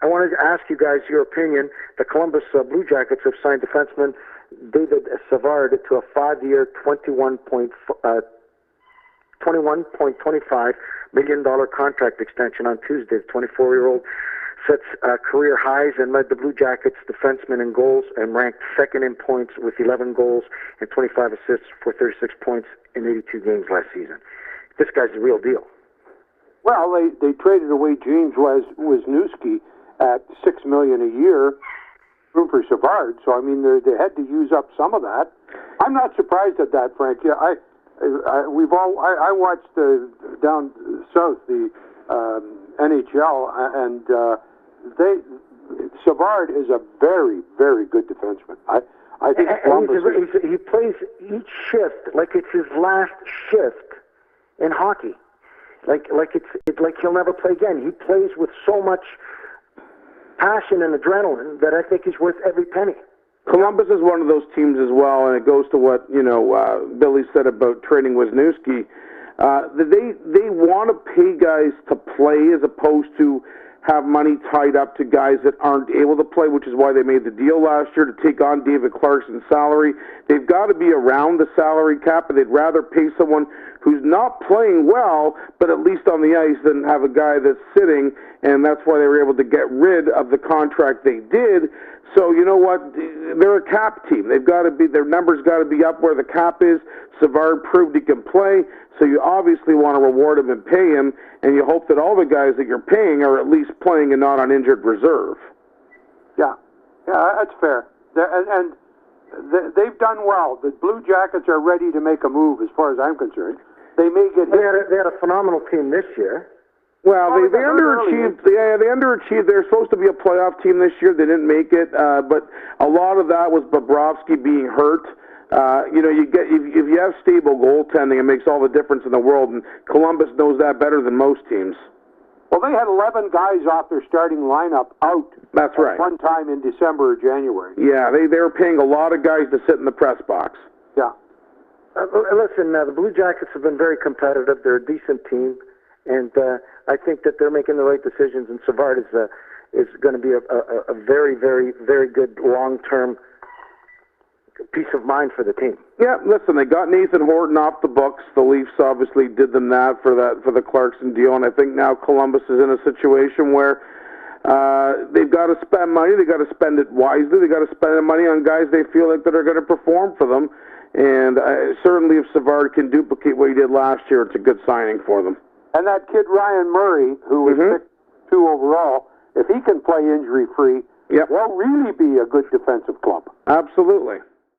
I wanted to ask you guys your opinion. The Columbus Blue Jackets have signed defenseman David Savard to a 5-year, $21.25 million contract extension on Tuesday. The 24-year-old sets career highs and led the Blue Jackets defenseman in goals and ranked second in points with 11 goals and 25 assists for 36 points in 82 games last season. This guy's the real deal. Well, they traded away James Wisniewski at $6 million a year, room for Savard. So I mean, they had to use up some of that. I'm not surprised at that, Frank. Yeah, I watched down south the NHL, and Savard is a very, very good defenseman. I think he plays each shift like it's his last shift in hockey. Like he'll never play again. He plays with so much passion and adrenaline that I think is worth every penny. Columbus is one of those teams as well, and it goes to what Billy said about trading Wisniewski. They want to pay guys to play as opposed to have money tied up to guys that aren't able to play, which is why they made the deal last year to take on David Clarkson's salary. They've got to be around the salary cap, and they'd rather pay someone who's not playing well, but at least on the ice, than have a guy that's sitting, and that's why they were able to get rid of the contract they did. So you know what? They're a cap team. They've got to be, their numbers got to be up where the cap is. Savard proved he can play, so you obviously want to reward him and pay him, and you hope that all the guys that you're paying are at least playing and not on injured reserve. Yeah, that's fair. They've done well. The Blue Jackets are ready to make a move, as far as I'm concerned. They may get hit. They had a phenomenal team this year. Well, they underachieved. Yeah, they underachieved. They're supposed to be a playoff team this year. They didn't make it, but a lot of that was Bobrovsky being hurt. If you have stable goaltending, it makes all the difference in the world, and Columbus knows that better than most teams. Well, they had 11 guys off their starting lineup out. That's right. One time in December or January. Yeah, they were paying a lot of guys to sit in the press box. Yeah. Listen, the Blue Jackets have been very competitive. They're a decent team, and I think that they're making the right decisions. And Savard is going to be a very, very, very good long-term peace of mind for the team. Yeah, listen, they got Nathan Horton off the books. The Leafs obviously did them that for the Clarkson deal, and I think now Columbus is in a situation where they've got to spend money. They got to spend it wisely. They got to spend the money on guys they feel like that are going to perform for them. And certainly, if Savard can duplicate what he did last year, it's a good signing for them. And that kid Ryan Murray, who was picked 2 overall, if he can play injury-free, they'll really be a good defensive club. Absolutely.